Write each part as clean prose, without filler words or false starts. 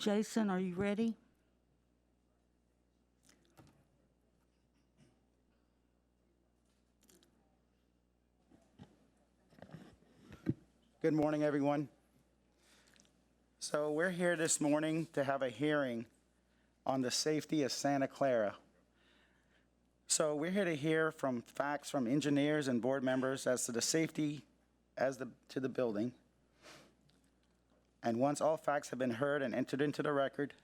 Jason, are you ready? Good morning, everyone. So we're here this morning to have a hearing on the safety of Santa Clara. So we're here to hear from facts from engineers and board members as to the safety to the building. And once all facts have been heard and entered into the record,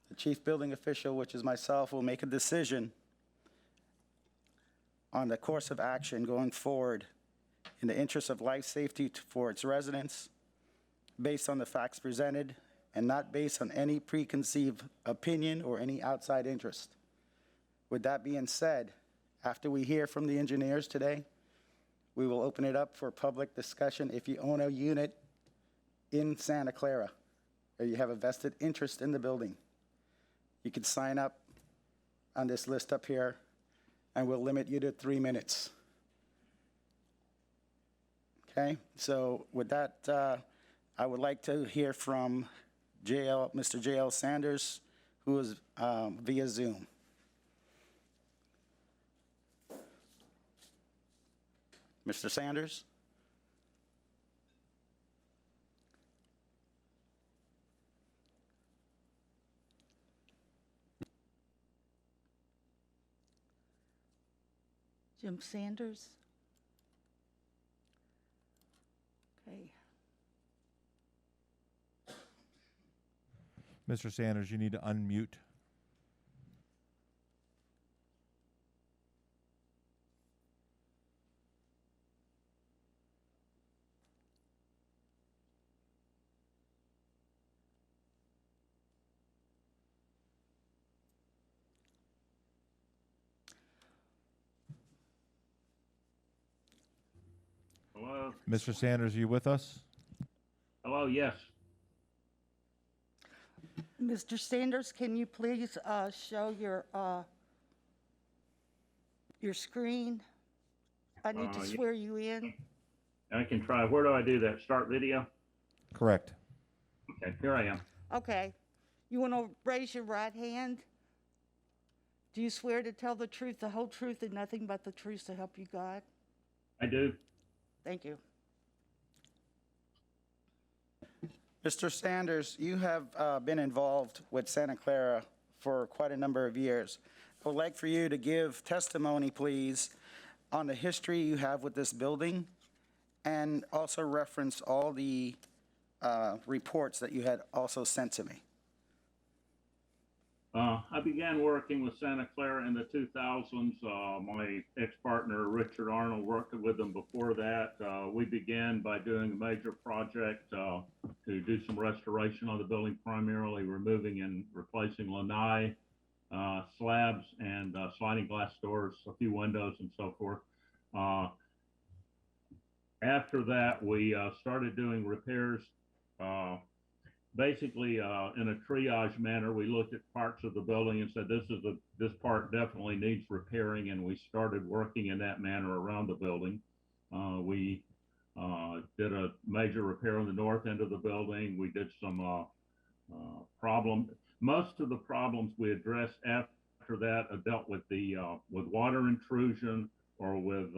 the chief building official, which is myself, will make a decision on the course of action going forward in the interest of life safety for its residents, based on the facts presented and not based on any preconceived opinion or any outside interest. With that being said, after we hear from the engineers today, we will open it up for public discussion. If you own a unit in Santa Clara, or you have a vested interest in the building, you can sign up on this list up here, and we'll limit you to 3 minutes. Okay, so with that, I would like to hear from Mr. J.L. Sanders, who is via Zoom. Mr. Sanders? Jim Sanders? Okay. Mr. Sanders, you need to unmute. Hello? Mr. Sanders, are you with us? Hello, yes. Mr. Sanders, can you please show your screen? I need to Yeah. swear you in. I can try. Where do I do that? Start video? Correct. Okay, here I am. Okay. You want to raise your right hand? Do you swear to tell the truth, the whole truth, and nothing but the truth to help you God? I do. Thank you. Mr. Sanders, you have been involved with Santa Clara for quite a number of years. I would like for you to give testimony, please, on the history you have with this building, and also reference all the reports that you had also sent to me. I began working with Santa Clara in the 2000s. My ex-partner, Richard Arnold, worked with them before that. We began by doing a major project to do some restoration on the building, primarily removing and replacing lanai, slabs, and sliding glass doors, a few windows, and so forth. After that, we started doing repairs. Basically, in a triage manner, we looked at parts of the building and said, this part definitely needs repairing, and we started working in that manner around the building. We did a major repair on the north end of the building. We did some most of the problems we addressed after that dealt with with water intrusion or with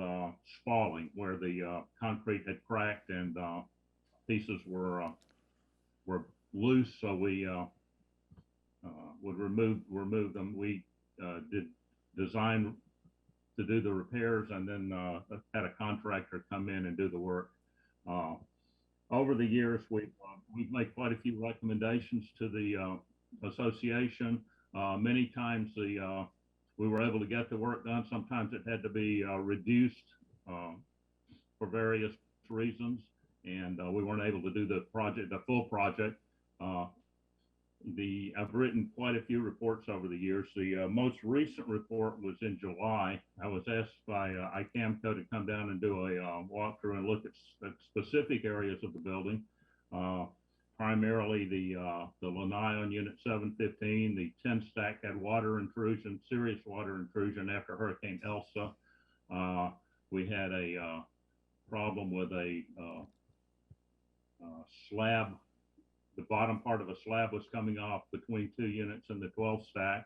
spalling, where the concrete had cracked and pieces were loose, so we would remove them. We did design to do the repairs, and then had a contractor come in and do the work. Over the years, we've made quite a few recommendations to the association. Many times we were able to get the work done. Sometimes it had to be reduced for various reasons, and we weren't able to do the full project. I've written quite a few reports over the years. The most recent report was in July. I was asked by ICAMCO to come down and do a walkthrough and look at specific areas of the building. Primarily the lanai on Unit 715, the 10 stack had water intrusion, serious water intrusion after Hurricane Elsa. We had a problem with a slab the bottom part of a slab was coming off between 2 units in the 12 stack.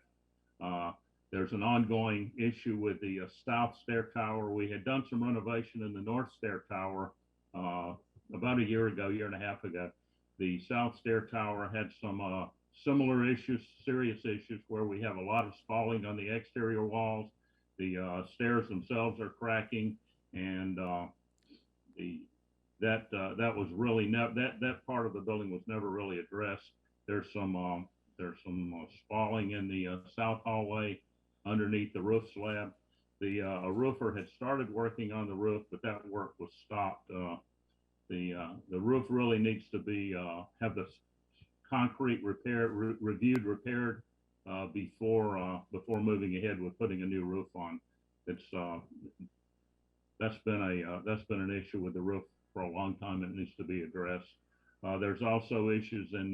There's an ongoing issue with the south stair tower. We had done some renovation in the north stair tower about a year ago, year and a half ago. The south stair tower had some similar issues, serious issues, where we have a lot of spalling on the exterior walls. The stairs themselves are cracking, and that was really that part of the building was never really addressed. There's some spalling in the south hallway underneath the roof slab. The a roofer had started working on the roof, but that work was stopped. The roof really needs to be have the concrete repaired before moving ahead with putting a new roof on. It's that's been an issue with the roof for a long time, and it needs to be addressed. There's also issues in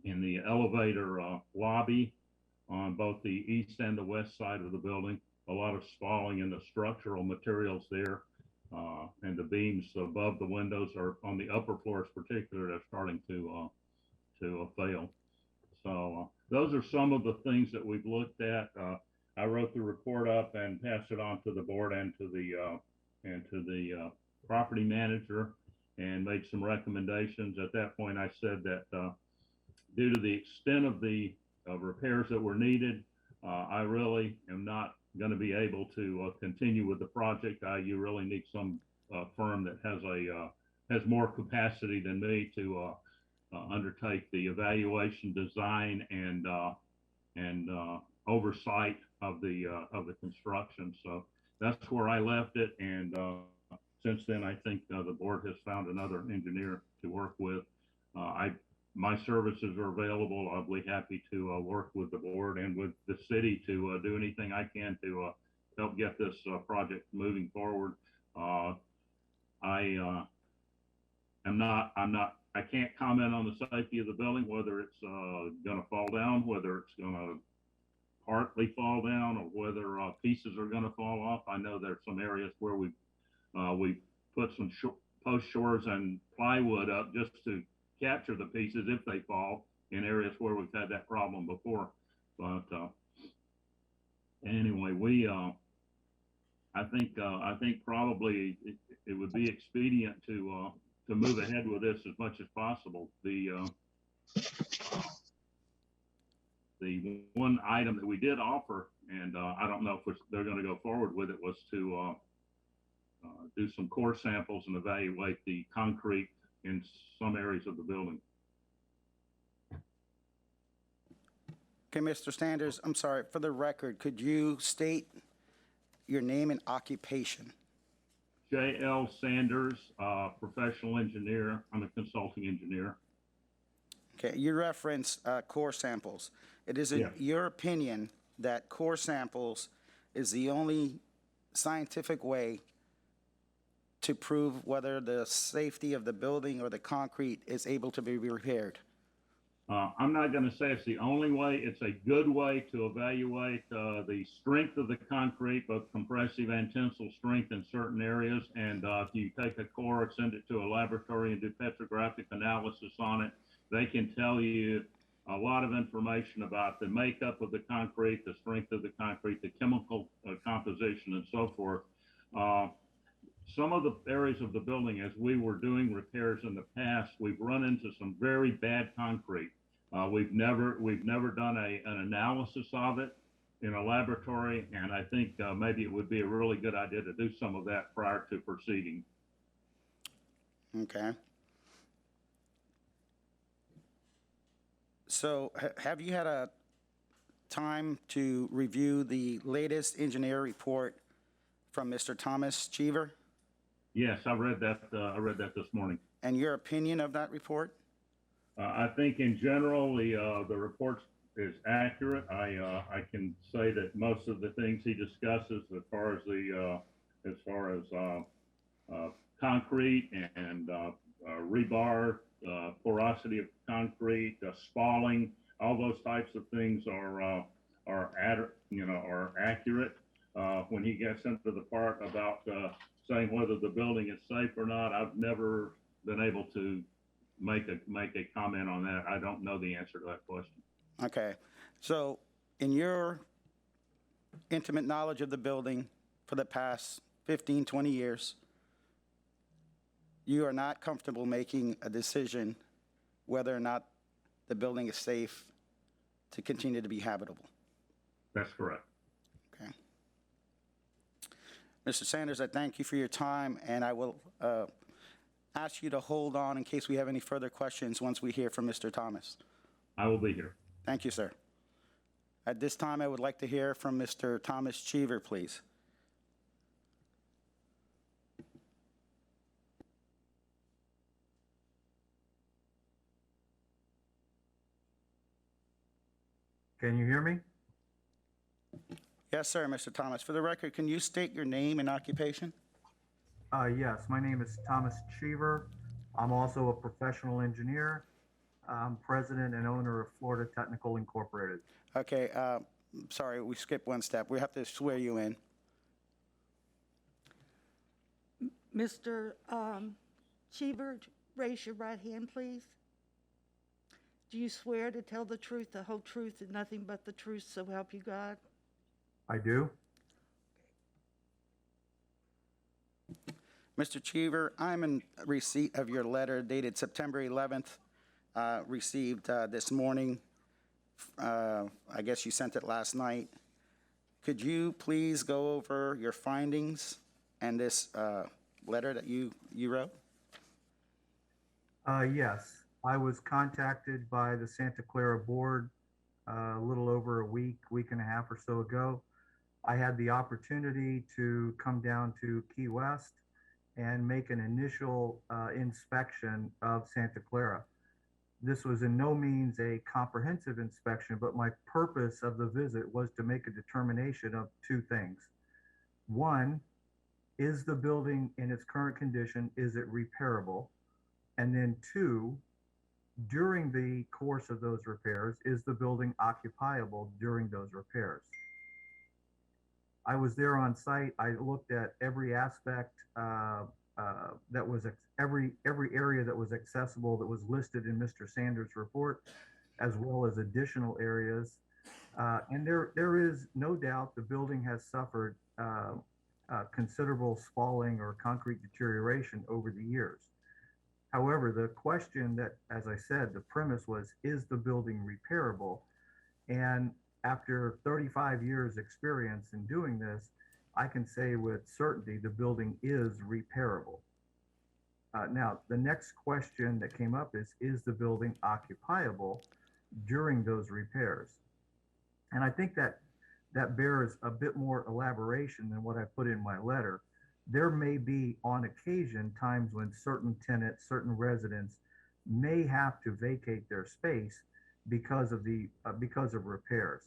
the elevator lobby on both the east and the west side of the building. A lot of spalling in the structural materials there, and the beams above the windows are on the upper floors, particularly, are starting to fail. So those are some of the things that we've looked at. I wrote the report up and passed it on to the board and to the property manager, and made some recommendations. At that point, I said that due to the extent of the repairs that were needed, I really am not going to be able to continue with the project. You really need some firm that has more capacity than me to undertake the evaluation, design, and oversight of the construction. So that's where I left it, and since then, I think the board has found another engineer to work with. My services are available. I'll be happy to work with the board and with the city to do anything I can to help get this project moving forward. I can't comment on the safety of the building, whether it's going to fall down, whether it's going to partly fall down, or whether pieces are going to fall off. I know there's some areas where we put some post shores and plywood up just to capture the pieces if they fall, in areas where we've had that problem before. But anyway, I think probably it would be expedient to move ahead with this as much as possible. The one item that we did offer, and I don't know if they're going to go forward with it, was to do some core samples and evaluate the concrete in some areas of the building. Okay, Mr. Sanders, I'm sorry, for the record, could you state your name and occupation? J.L. Sanders, professional engineer. I'm a consulting engineer. Okay, you reference core samples. It is Yeah. your opinion that core samples is the only scientific way to prove whether the safety of the building or the concrete is able to be repaired? I'm not going to say it's the only way. It's a good way to evaluate the strength of the concrete, both compressive and tensile strength in certain areas. And if you take a core, send it to a laboratory and do petrographic analysis on it, they can tell you a lot of information about the makeup of the concrete, the strength of the concrete, the chemical composition, and so forth. Some of the areas of the building, as we were doing repairs in the past, we've run into some very bad concrete. We've never done an analysis of it in a laboratory, and I think maybe it would be a really good idea to do some of that prior to proceeding. Okay. So have you had a time to review the latest engineer report from Mr. Thomas Cheever? Yes, I read that. I read that this morning. And your opinion of that report? I think in general the report is accurate. I can say that most of the things he discusses, as far as concrete and rebar, porosity of concrete, spalling, all those types of things are accurate. When he gets into the part about saying whether the building is safe or not, I've never been able to make a comment on that. I don't know the answer to that question. Okay. So in your intimate knowledge of the building for the past 15, 20 years, you are not comfortable making a decision whether or not the building is safe to continue to be habitable. That's correct. Okay. Mr. Sanders, I thank you for your time, and I will ask you to hold on in case we have any further questions once we hear from Mr. Thomas. I will be here. Thank you, sir. At this time, I would like to hear from Mr. Thomas Cheever, please. Can you hear me? Yes, sir, Mr. Thomas. For the record, can you state your name and occupation? Yes, my name is Thomas Cheever. I'm also a professional engineer. I'm president and owner of Florida Technical Incorporated. Okay, sorry, we skipped one step. We have to swear you in. Mr. Cheever, raise your right hand, please. Do you swear to tell the truth, the whole truth, and nothing but the truth, so help you God? I do. Mr. Cheever, I'm in receipt of your letter dated September 11th, received this morning. I guess you sent it last night. Could you please go over your findings and this letter that you wrote? Yes, I was contacted by the Santa Clara board a little over a week and a half or so ago. I had the opportunity to come down to Key West and make an initial inspection of Santa Clara. This was in no means a comprehensive inspection, but my purpose of the visit was to make a determination of two things. One, is the building in its current condition, is it repairable? And then two, during the course of those repairs, is the building occupiable during those repairs? I was there on site. I looked at every aspect that was every area that was accessible that was listed in Mr. Sanders' report, as well as additional areas. And there is no doubt the building has suffered considerable spalling or concrete deterioration over the years. However, the question that, as I said, the premise was, is the building repairable? And after 35 years experience in doing this, I can say with certainty the building is repairable. Now, the next question that came up is the building occupiable during those repairs? And I think that bears a bit more elaboration than what I put in my letter. There may be, on occasion, times when certain tenants, certain residents may have to vacate their space because of repairs.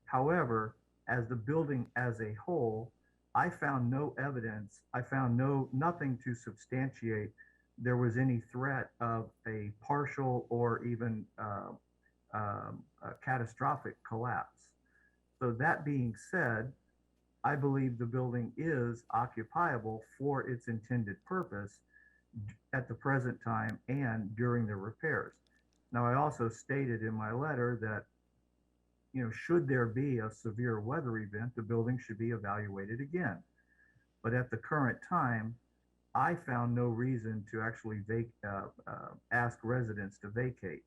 However, as the building as a whole, I found no evidence. I found nothing to substantiate there was any threat of a partial or even a catastrophic collapse. So that being said, I believe the building is occupiable for its intended purpose at the present time and during the repairs. Now, I also stated in my letter that, should there be a severe weather event, the building should be evaluated again. But at the current time, I found no reason to actually ask residents to vacate.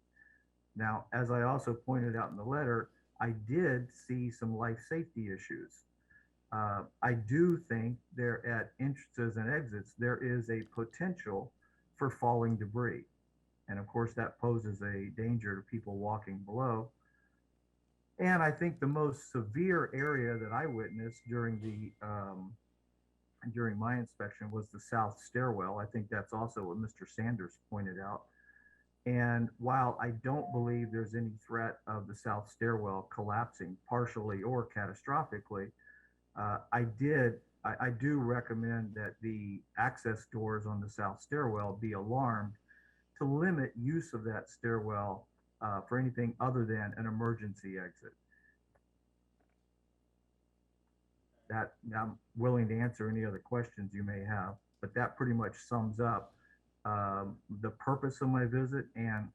Now, as I also pointed out in the letter, I did see some life safety issues. I do think there at entrances and exits, there is a potential for falling debris. And of course, that poses a danger to people walking below. And I think the most severe area that I witnessed during my inspection was the south stairwell. I think that's also what Mr. Sanders pointed out. And while I don't believe there's any threat of the south stairwell collapsing partially or catastrophically, I do recommend that the access doors on the south stairwell be alarmed to limit use of that stairwell for anything other than an emergency exit. That I'm willing to answer any other questions you may have, but that pretty much sums up the purpose of my visit, and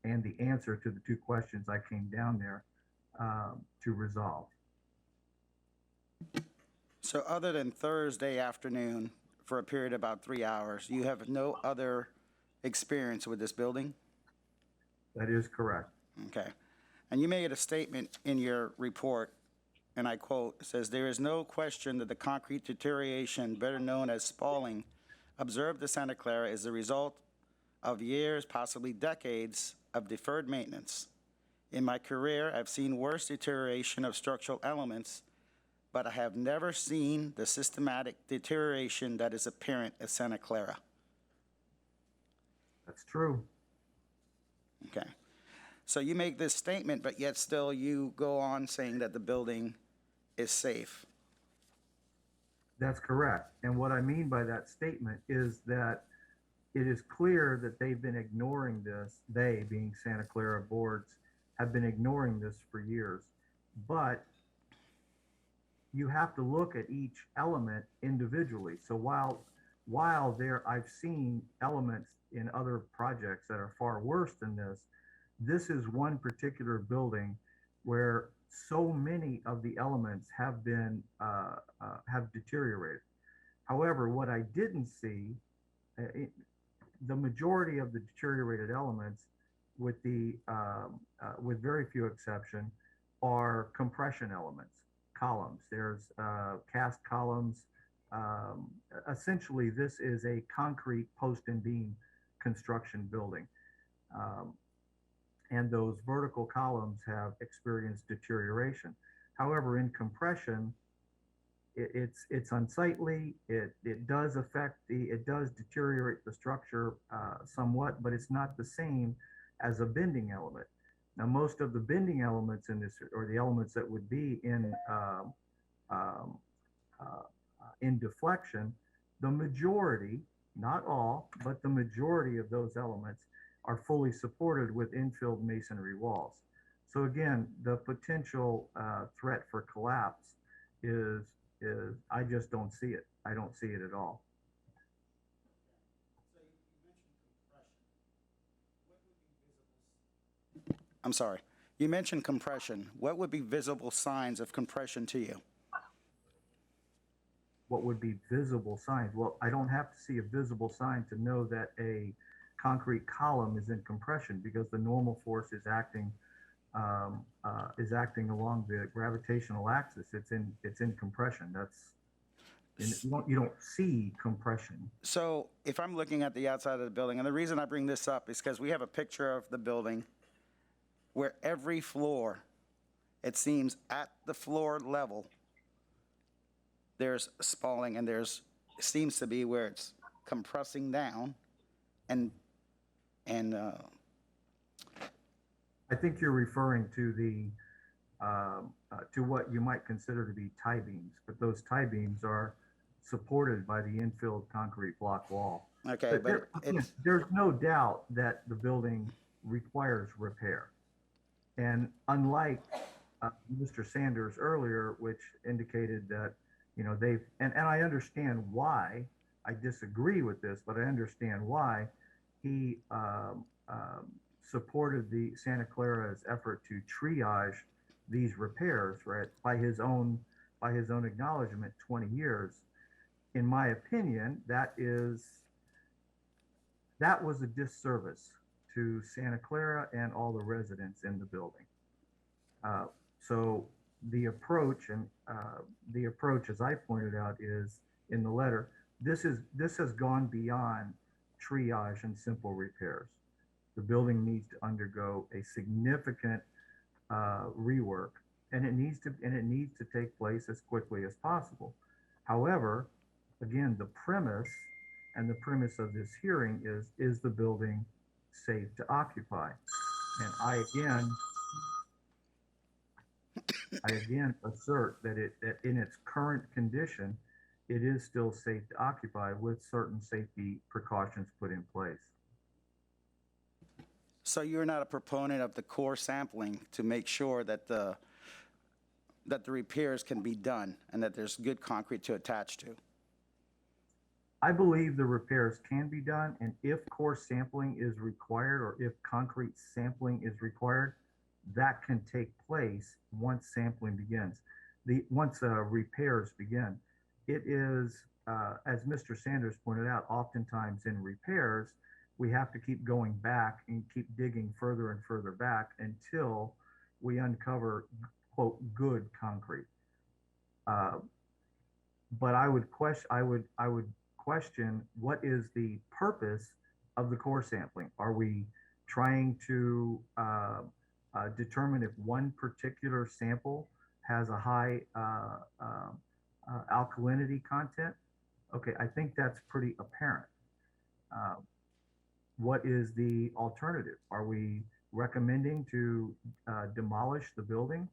the answer to the two questions I came down there to resolve. So other than Thursday afternoon for a period of about 3 hours, you have no other experience with this building? That is correct. Okay. And you made a statement in your report, and I quote, it says, "There is no question that the concrete deterioration, better known as spalling, observed at Santa Clara is the result of years, possibly decades, of deferred maintenance. In my career, I've seen worse deterioration of structural elements, but I have never seen the systematic deterioration that is apparent at Santa Clara." That's true. Okay. So you make this statement, but yet still you go on saying that the building is safe. That's correct. And what I mean by that statement is that it is clear that they've been ignoring this. They, being Santa Clara boards, have been ignoring this for years. But you have to look at each element individually. So while I've seen elements in other projects that are far worse than this is one particular building where so many of the elements have been have deteriorated. However, what I didn't see, the majority of the deteriorated elements, with very few exception, are compression elements, columns. There's cast columns. Essentially, this is a concrete post and beam construction building. And those vertical columns have experienced deterioration. However, in compression, it's unsightly. It does deteriorate the structure somewhat, but it's not the same as a bending element. Now, most of the bending elements in this, or the elements that would be in deflection, the majority, not all, but the majority of those elements are fully supported with infilled masonry walls. So again, the potential threat for collapse is I just don't see it. I don't see it at all. I'm sorry. You mentioned compression. What would be visible signs of compression to you? What would be visible signs? Well, I don't have to see a visible sign to know that a concrete column is in compression, because the normal force is acting along the gravitational axis. It's in compression. You don't see compression. So if I'm looking at the outside of the building, and the reason I bring this up is because we have a picture of the building where every floor, it seems at the floor level, there's spalling, and seems to be where it's compressing down, and I think you're referring to to what you might consider to be tie beams, but those tie beams are supported by the infilled concrete block wall. okay, but There's no doubt that the building requires repair. And unlike Mr. Sanders earlier, which indicated that, and I understand why. I disagree with this, but I understand why he supported the Santa Clara's effort to triage these repairs, right, by his own acknowledgement, 20 years. In my opinion, that was a disservice to Santa Clara and all the residents in the building. So the approach, as I pointed out, is in the letter, this has gone beyond triage and simple repairs. The building needs to undergo a significant rework, and it needs to take place as quickly as possible. However, again, the premise of this hearing is the building safe to occupy? And I again assert that in its current condition, it is still safe to occupy with certain safety precautions put in place. so you're not a proponent of the core sampling to make sure that the repairs can be done and that there's good concrete to attach to? I believe the repairs can be done, and if core sampling is required or if concrete sampling is required, that can take place once sampling begins. Once repairs begin, it is, as Mr. Sanders pointed out, oftentimes in repairs, we have to keep going back and keep digging further and further back until we uncover, quote, good concrete. But I would question what is the purpose of the core sampling? Are we trying to determine if one particular sample has a high alkalinity content? Okay, I think that's pretty apparent. What is the alternative? Are we recommending to demolish the building?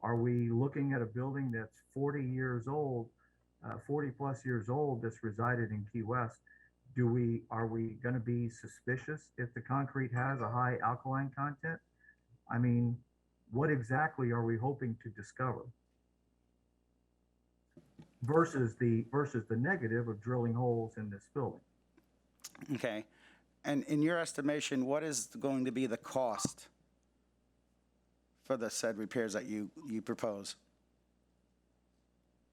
Are we looking at a building that's 40 years old, 40 plus years old, that's resided in Key West? Are we going to be suspicious if the concrete has a high alkaline content? I mean, what exactly are we hoping to discover? Versus the negative of drilling holes in this building. Okay. And in your estimation, what is going to be the cost for the said repairs that you propose?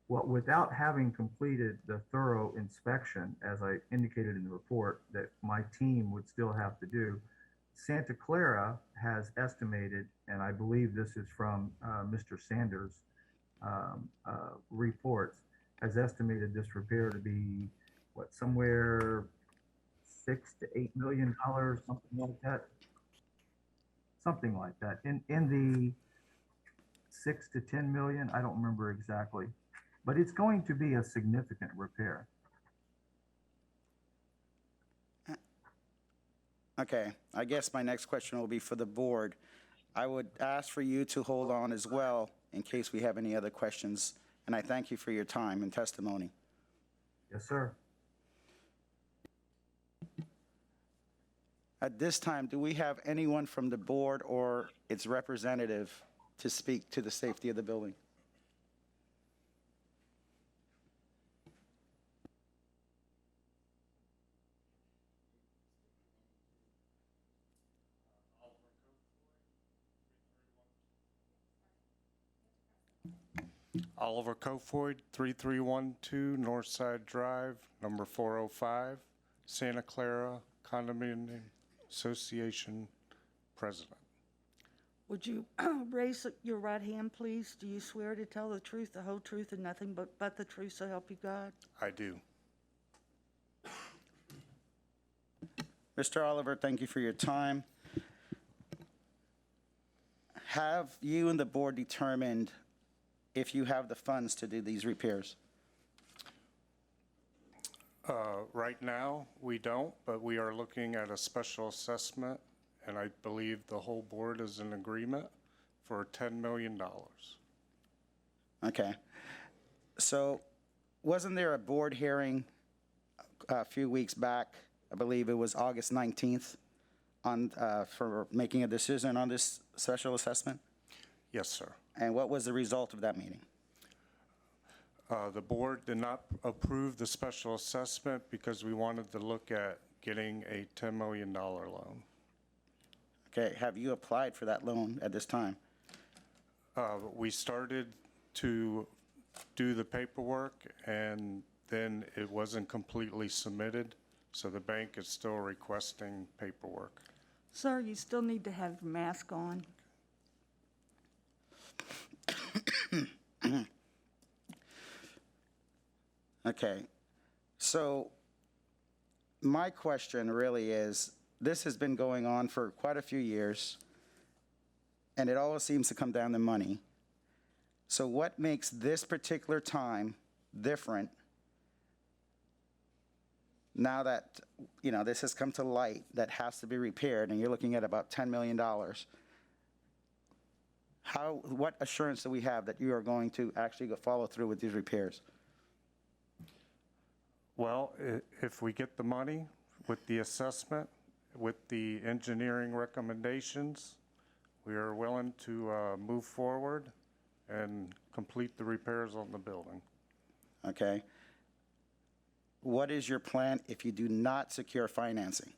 Well, without having completed the thorough inspection, as I indicated in the report, that my team would still have to do, Santa Clara has estimated, and I believe this is from Mr. Sanders' reports, has estimated this repair to be, what, somewhere $6 to $8 million, something like that. Something like that. In the 6 to 10 million, I don't remember exactly, but it's going to be a significant repair. Okay, I guess my next question will be for the board. I would ask for you to hold on as well in case we have any other questions, and I thank you for your time and testimony. Yes, sir. At this time, do we have anyone from the board or its representative to speak to the safety of the building? Oliver Kofoid, 3312 Northside Drive, number 405, Santa Clara Condominium Association President. Would you raise your right hand, please? Do you swear to tell the truth, the whole truth, and nothing but the truth, so help you God? I do. Mr. Oliver, thank you for your time. Have you and the board determined if you have the funds to do these repairs? Right now, we don't, but we are looking at a special assessment, and I believe the whole board is in agreement for $10 million. Okay. So wasn't there a board hearing a few weeks back? I believe it was August 19th on, for making a decision on this special assessment? Yes, sir. And what was the result of that meeting? The board did not approve the special assessment because we wanted to look at getting a $10 million loan. Okay, have you applied for that loan at this time? We started to do the paperwork, and then it wasn't completely submitted, so the bank is still requesting paperwork. Sir, you still need to have your mask on. Okay, so my question really is, this has been going on for quite a few years, and it always seems to come down to money. So what makes this particular time different now that, you know, this has come to light that has to be repaired, and you're looking at about $10 million? What assurance do we have that you are going to actually go follow through with these repairs? Well, if we get the money with the assessment, with the engineering recommendations, we are willing to move forward and complete the repairs on the building. Okay. what is your plan if you do not secure financing?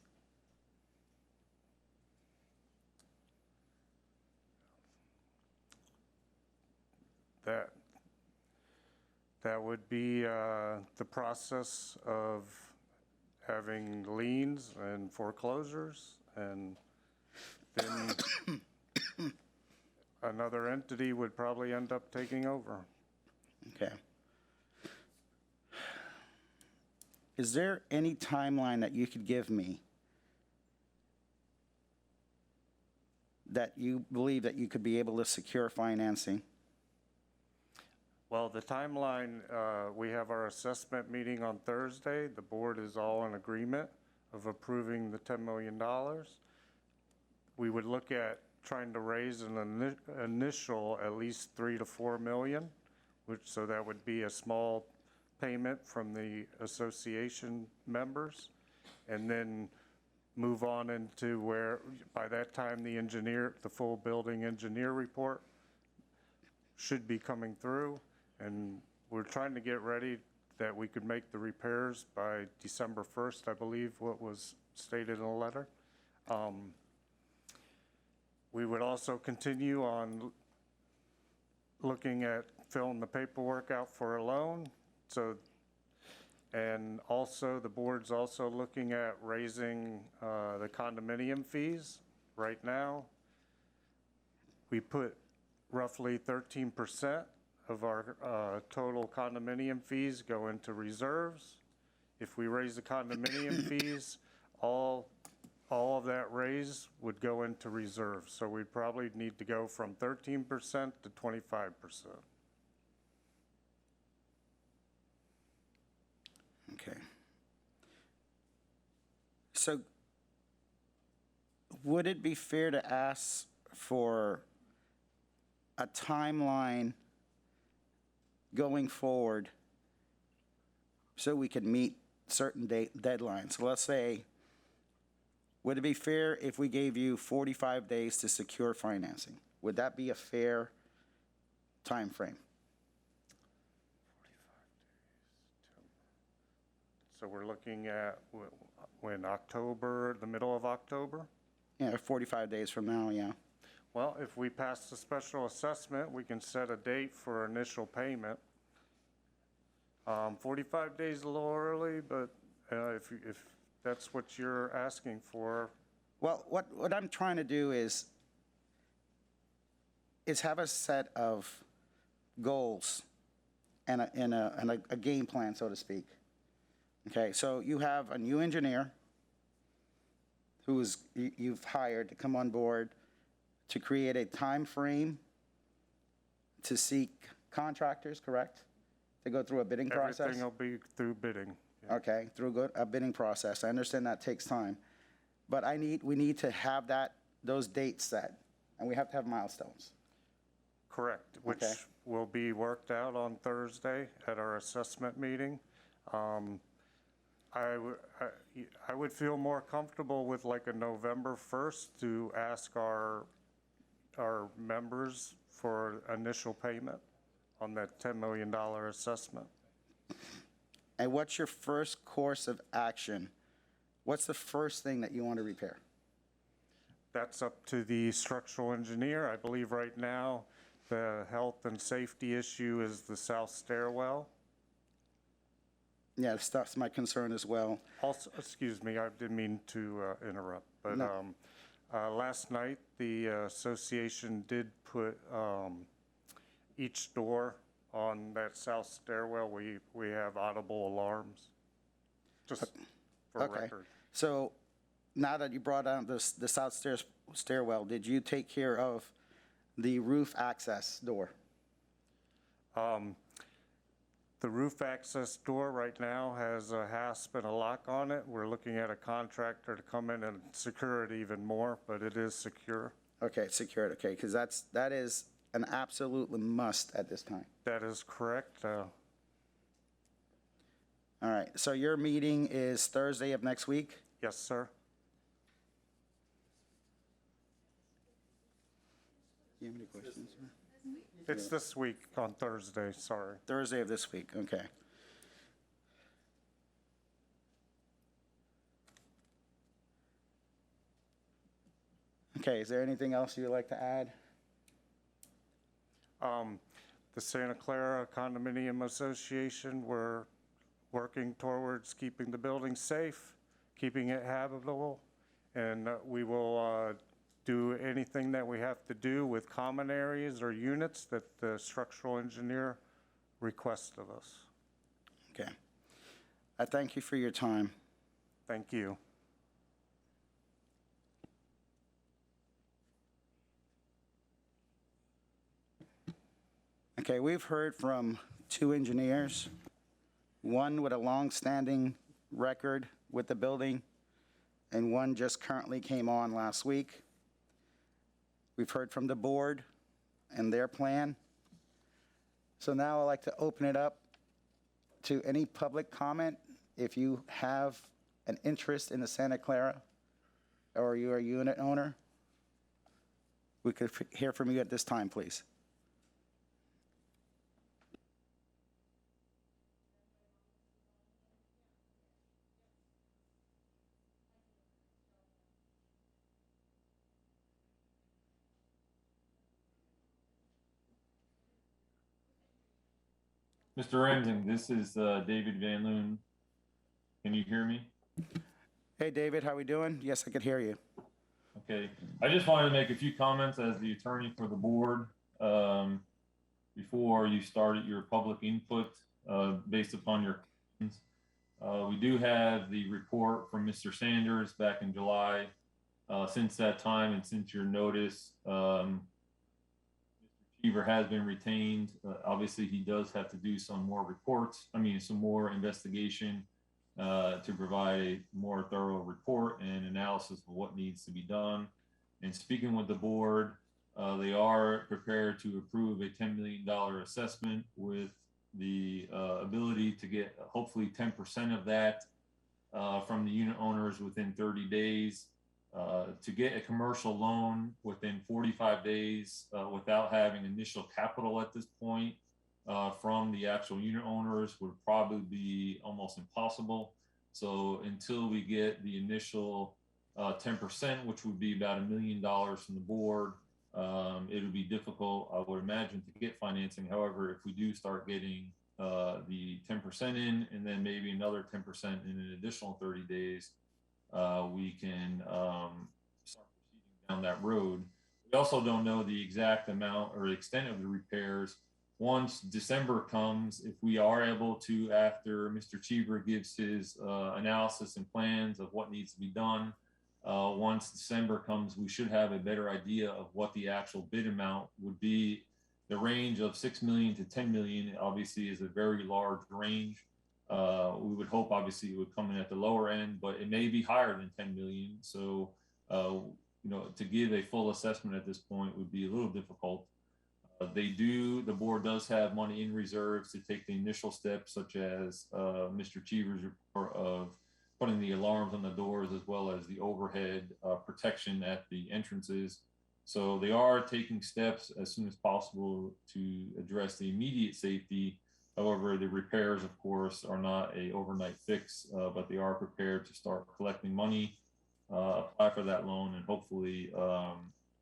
That would be the process of having liens and foreclosures, and then another entity would probably end up taking over. Okay. Is there any timeline that you could give me that you believe that you could be able to secure financing? Well, the timeline, we have our assessment meeting on Thursday. The board is all in agreement of approving the $10 million. We would look at trying to raise an initial at least 3 to 4 million, so that would be a small payment from the association members, and then move on into where, by that time, the full building engineer report should be coming through. And we're trying to get ready that we could make the repairs by December 1st, I believe what was stated in the letter. We would also continue on looking at filling the paperwork out for a loan. And also the board's also looking at raising the condominium fees. Right now, we put roughly 13% of our total condominium fees go into reserves. If we raise the condominium fees, all of that raise would go into reserves. So we'd probably need to go from 13% to 25%. Okay. So would it be fair to ask for a timeline going forward so we could meet certain deadlines? So let's say, would it be fair if we gave you 45 days to secure financing? Would that be a fair time frame? So we're looking at when October, the middle of October? Yeah, 45 days from now, yeah. Well, if we pass the special assessment, we can set a date for initial payment. 45 days is a little early, but if that's what you're asking for. Well, what I'm trying to do is have a set of goals and a game plan, so to speak. Okay, so you have a new engineer you've hired to come on board to create a time frame to seek contractors, correct? To go through a bidding process? Everything will be through bidding. Yeah. Okay, through a bidding process. I understand that takes time. But we need to have those dates set, and we have to have milestones. Correct, which Okay. will be worked out on Thursday at our assessment meeting. I would feel more comfortable with like a November 1st to ask our members for initial payment on that $10 million assessment. And what's your first course of action? What's the first thing that you want to repair? That's up to the structural engineer. I believe right now the health and safety issue is the south stairwell. Yeah, that's my concern as well. Also, excuse me, I didn't mean to interrupt, but No. last night the association did put each door on that south stairwell. We have audible alarms, just for Okay. record. So now that you brought out the south stairwell, did you take care of the roof access door? The roof access door right now has a hasp and a lock on it. We're looking at a contractor to come in and secure it even more, but it is secure. Okay, secured, okay, because that is an absolute must at this time. That is correct. All right, so your meeting is Thursday of next week? Yes, sir. Do you have any questions, sir? It's this week on Thursday, sorry. Thursday of this week, okay. Okay, is there anything else you'd like to add? The Santa Clara Condominium Association, we're working towards keeping the building safe, keeping it habitable, and we will do anything that we have to do with common areas or units that the structural engineer requests of us. Okay. I thank you for your time. Thank you. Okay, we've heard from 2 engineers, one with a long-standing record with the building, and one just currently came on last week. We've heard from the board and their plan. So now I'd like to open it up to any public comment. If you have an interest in the Santa Clara, or you're a unit owner, we could hear from you at this time, please. Mr. Ramsing, this is David Van Loon. Can you hear me? Hey, David, how we doing? Yes, I could hear you. Okay. I just wanted to make a few comments as the attorney for the board before you started your public input based upon your questions. We do have the report from Mr. Sanders back in July. Since that time and since your notice, Mr. Cheever has been retained. Obviously, he does have to do some more reports, some more investigation to provide a more thorough report and analysis of what needs to be done. And speaking with the board, they are prepared to approve a $10 million assessment with the ability to get hopefully 10% of that from the unit owners within 30 days. To get a commercial loan within 45 days without having initial capital at this point from the actual unit owners would probably be almost impossible. So until we get the initial 10%, which would be about $1 million from the board, it would be difficult, I would imagine, to get financing. However, if we do start getting the 10% in and then maybe another 10% in an additional 30 days, we can start proceeding down that road. We also don't know the exact amount or extent of the repairs. Once December comes, if we are able to, after Mr. Cheever gives his analysis and plans of what needs to be done, once December comes, we should have a better idea of what the actual bid amount would be. The range of $6 million to $10 million obviously is a very large range. We would hope, obviously, it would come in at the lower end, but it may be higher than 10 million. So, to give a full assessment at this point would be a little difficult. The board does have money in reserves to take the initial steps, such as Mr. Cheever's report of putting the alarms on the doors, as well as the overhead protection at the entrances. So they are taking steps as soon as possible to address the immediate safety. However, the repairs, of course, are not an overnight fix, but they are prepared to start collecting money, apply for that loan, and hopefully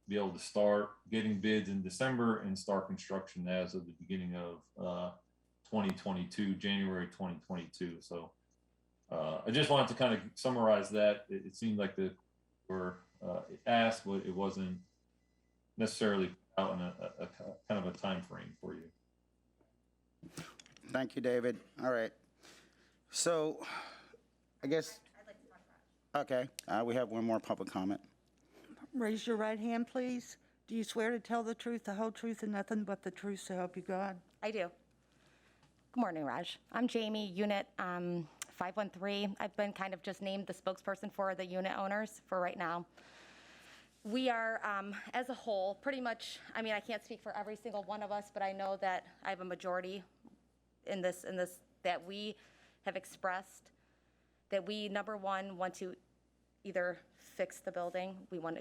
be able to start getting bids in December and start construction as of the beginning of 2022, January 2022. So I just wanted to kind of summarize that. It seemed like they were asked, but it wasn't necessarily out in a kind of a time frame for you. Thank you, David. All right. So, I guess, okay, we have one more public comment. Raise your right hand, please. Do you swear to tell the truth, the whole truth, and nothing but the truth, so help you God? I do. Good morning, Raj. I'm Jamie, Unit 513. I've been kind of just named the spokesperson for the unit owners for right now. We are, as a whole, pretty much, I can't speak for every single one of us, but I know that I have a majority in this, that we have expressed that we, number one, want to either fix the building. We want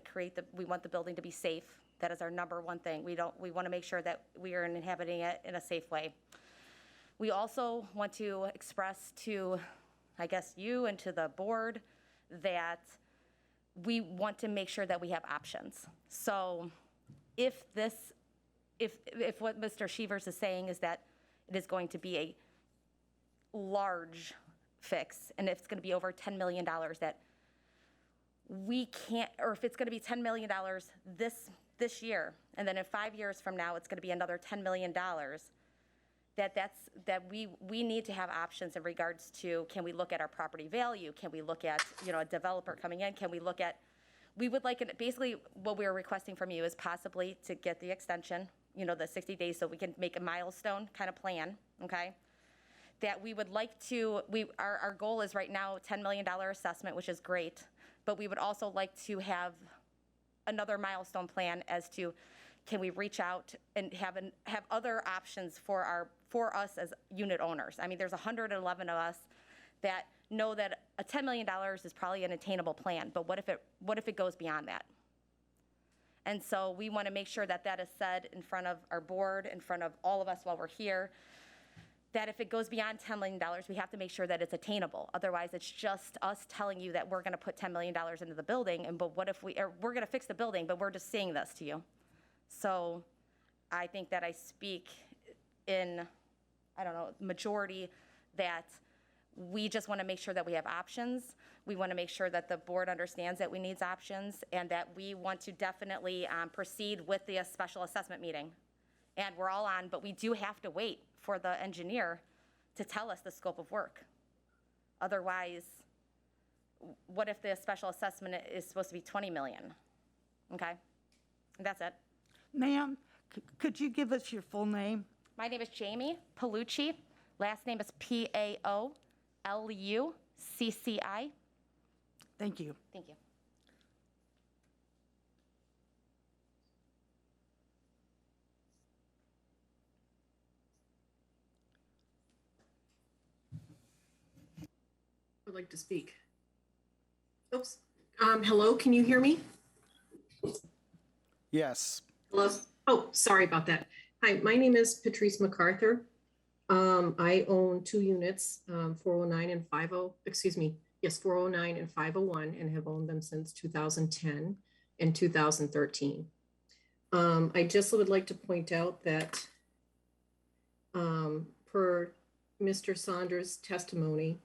the building to be safe. That is our number one thing. We want to make sure that we are inhabiting it in a safe way. We also want to express to, I guess, you and to the board that we want to make sure that we have options. So if what Mr. Cheevers is saying is that it is going to be a large fix, and if it's going to be over $10 million, that we can't, or if it's going to be $10 million this year, and then in 5 years from now, it's going to be another $10 million, that we need to have options in regards to, can we look at our property value? Can we look at, a developer coming in? Can we look at, we would like, basically what we're requesting from you is possibly to get the extension, the 60 days, so we can make a milestone kind of plan, okay? That we would like to, our goal is right now $10 million assessment, which is great, but we would also like to have another milestone plan as to, can we reach out and have other options for us as unit owners? I mean, there's 111 of us that know that a $10 million is probably an attainable plan, but what if it goes beyond that? And so we want to make sure that that is said in front of our board, in front of all of us while we're here, that if it goes beyond $10 million, we have to make sure that it's attainable. Otherwise, it's just us telling you that we're going to put $10 million into the building, but what if we're going to fix the building, but we're just saying this to you. So I think that I speak in, majority, that we just want to make sure that we have options. We want to make sure that the board understands that we need options, and that we want to definitely proceed with the special assessment meeting. And we're all on, but we do have to wait for the engineer to tell us the scope of work. Otherwise, what if the special assessment is supposed to be 20 million? Okay, that's it. Ma'am, could you give us your full name? My name is Jamie Palucci. Last name is Paulucci. Thank you. Thank you. Would like to speak. Oops. Hello, can you hear me? Yes. Hello. Oh, sorry about that. Hi, my name is Patrice MacArthur. I own 2 units, 409 and 409 and 501, and have owned them since 2010 and 2013. I just would like to point out that per Mr. Saunders' testimony,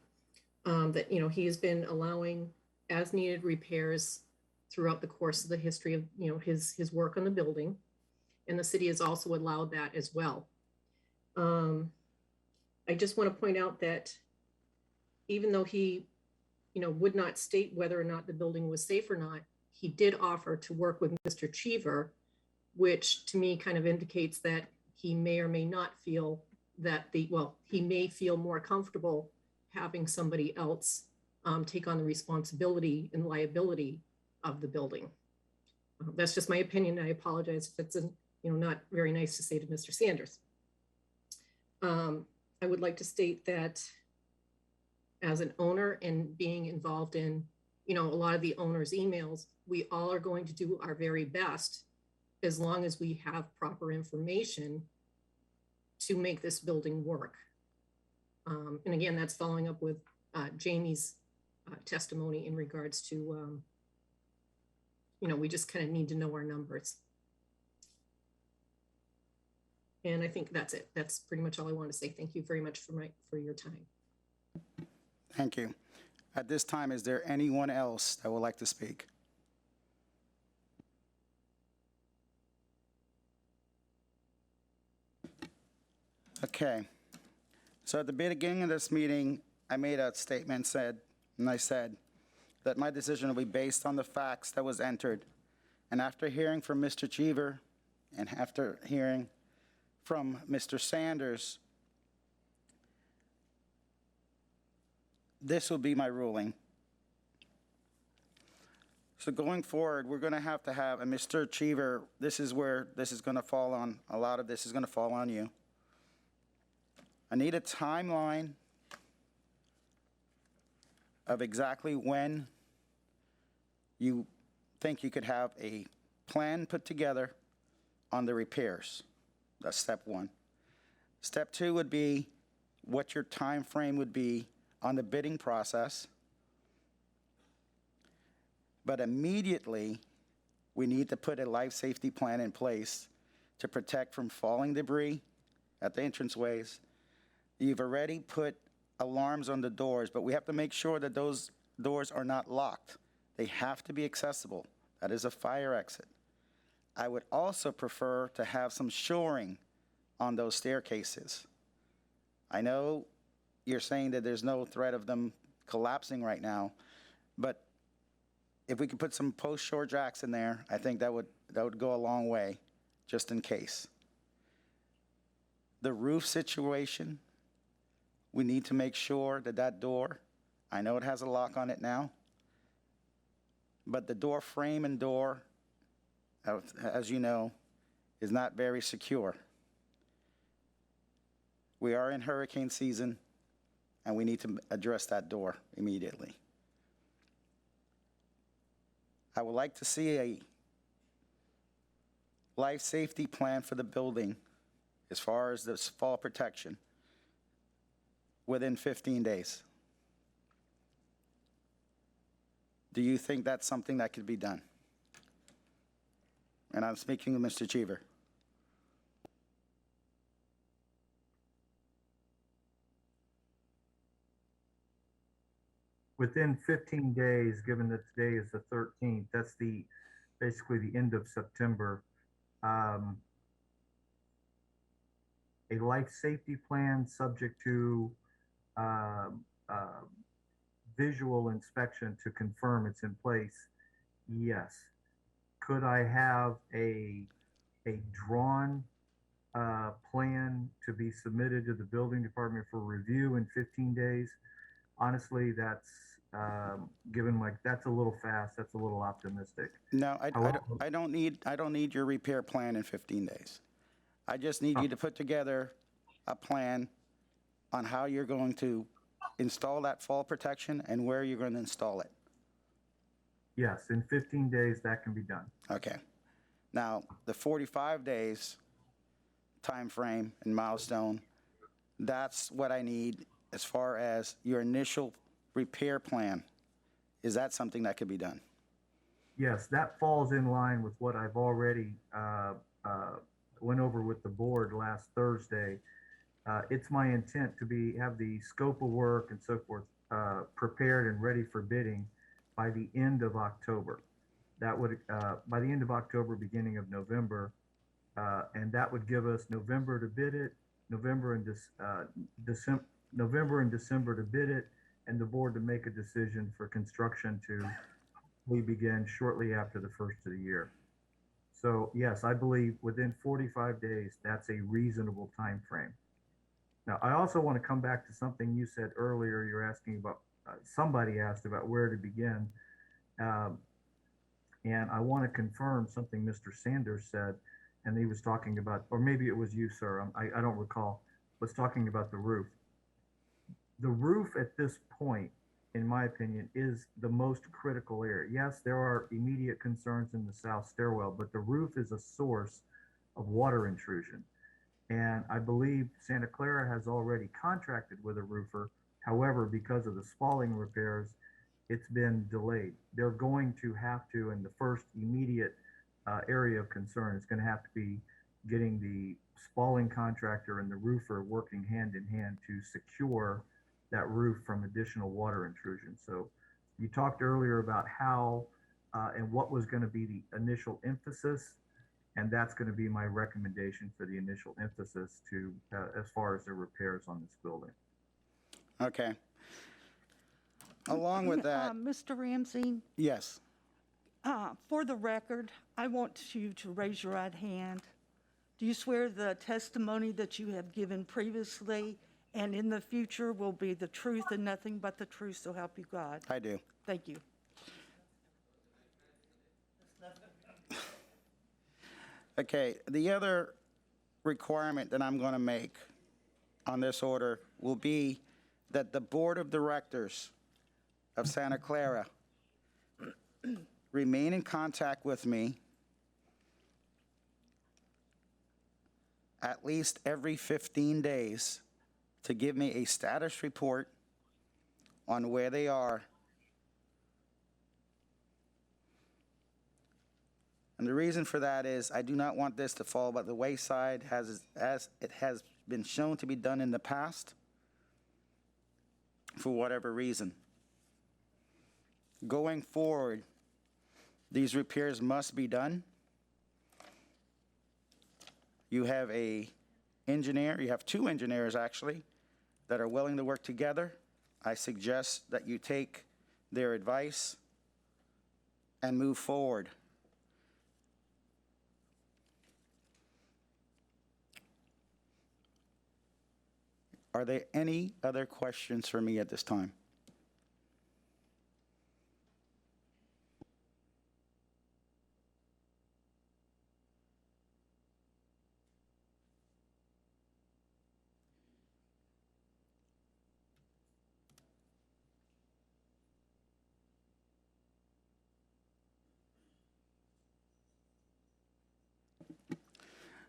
that, he has been allowing as needed repairs throughout the course of the history of, his work on the building. And the city has also allowed that as well. I just want to point out that even though he, would not state whether or not the building was safe or not, he did offer to work with Mr. Cheever, which to me kind of indicates that he may or may not feel that he may feel more comfortable having somebody else take on the responsibility and liability of the building. That's just my opinion. I apologize if it's not very nice to say to Mr. Sanders. I would like to state that as an owner and being involved in, a lot of the owners' emails, we all are going to do our very best as long as we have proper information to make this building work. And again, that's following up with Jamie's testimony in regards to, we just kind of need to know our numbers. And I think that's it. That's pretty much all I want to say. Thank you very much for your time. Thank you. At this time, is there anyone else that would like to speak? Okay. So at the beginning of this meeting, I made a statement and I said that my decision will be based on the facts that was entered. And after hearing from Mr. Cheever and after hearing from Mr. Sanders, this will be my ruling. So going forward, we're going to have, and Mr. Cheever, this is where this is going to fall on, a lot of this is going to fall on you. I need a timeline of exactly when you think you could have a plan put together on the repairs. That's step 1. Step 2 would be what your time frame would be on the bidding process. But immediately, we need to put a life safety plan in place to protect from falling debris at the entranceways. You've already put alarms on the doors, but we have to make sure that those doors are not locked. They have to be accessible. That is a fire exit. I would also prefer to have some shoring on those staircases. I know you're saying that there's no threat of them collapsing right now, but if we could put some post-shore jacks in there, I think that would go a long way, just in case. The roof situation, we need to make sure that that door, I know it has a lock on it now, but the door frame and door, as you know, is not very secure. We are in hurricane season, and we need to address that door immediately. I would like to see a life safety plan for the building as far as the fall protection within 15 days. Do you think that's something that could be done? And I'm speaking with Mr. Cheever. Within 15 days, given that today is the 13th, that's basically the end of September. A life safety plan subject to visual inspection to confirm it's in place, yes. Could I have a drawn plan to be submitted to the building department for review in 15 days? Honestly, that's that's a little fast. That's a little optimistic. No, I don't need your repair plan in 15 days. I just need you to put together a plan on how you're going to install that fall protection and where you're going to install it. Yes, in 15 days that can be done. Okay. Now, the 45 days time frame and milestone, that's what I need as far as your initial repair plan. Is that something that could be done? Yes, that falls in line with what I've already went over with the board last Thursday. It's my intent to have the scope of work and so forth prepared and ready for bidding by the end of October. That would, by the end of October, beginning of November, and that would give us November to bid it, November and December to bid it, and the board to make a decision for construction to begin shortly after the first of the year. So yes, I believe within 45 days, that's a reasonable time frame. Now, I also want to come back to something you said earlier. You're asking about, somebody asked about where to begin. And I want to confirm something Mr. Sanders said, and he was talking about, or maybe it was you, sir, I don't recall, was talking about the roof. The roof at this point, in my opinion, is the most critical area. Yes, there are immediate concerns in the south stairwell, but the roof is a source of water intrusion. And I believe Santa Clara has already contracted with a roofer. However, because of the spalling repairs, it's been delayed. They're going to have to, in the first immediate area of concern, it's going to have to be getting the spalling contractor and the roofer working hand in hand to secure that roof from additional water intrusion. So you talked earlier about how and what was going to be the initial emphasis, and that's going to be my recommendation for the initial emphasis to as far as the repairs on this building. Okay. Along with that, Mr. Ramsey, yes. for the record, I want you to raise your right hand. Do you swear the testimony that you have given previously and in the future will be the truth and nothing but the truth, so help you God? I do. Thank you. Okay, the other requirement that I'm going to make on this order will be that the Board of Directors of Santa Clara remain in contact with me at least every 15 days to give me a status report on where they are And the reason for that is I do not want this to fall by the wayside as it has been shown to be done in the past for whatever reason. Going forward, these repairs must be done. You have a engineer, you have two engineers actually, that are willing to work together. I suggest that you take their advice and move forward. Are there any other questions for me at this time?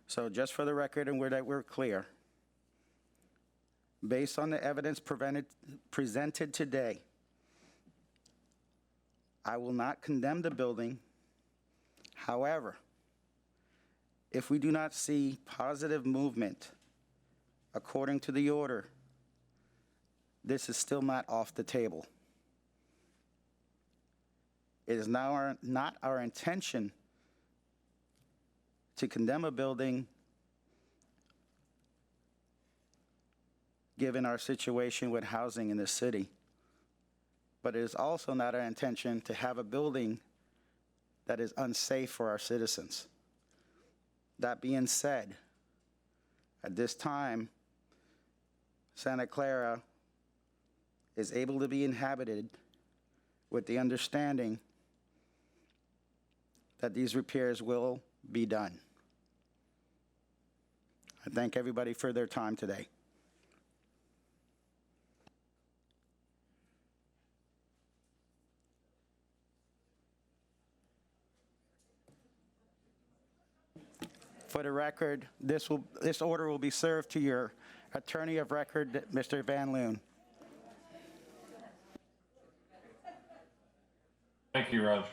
So just for the record and that we're clear, based on the evidence presented today, I will not condemn the building. However, if we do not see positive movement according to the order, this is still not off the table. It is now not our intention to condemn a building given our situation with housing in this city. But it is also not our intention to have a building that is unsafe for our citizens. That being said, at this time, Santa Clara is able to be inhabited with the understanding that these repairs will be done. I thank everybody for their time today. For the record, this order will be served to your attorney of record, Mr. Van Loon. Thank you, Raj.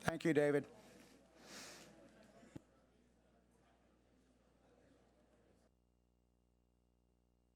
Thank you, David.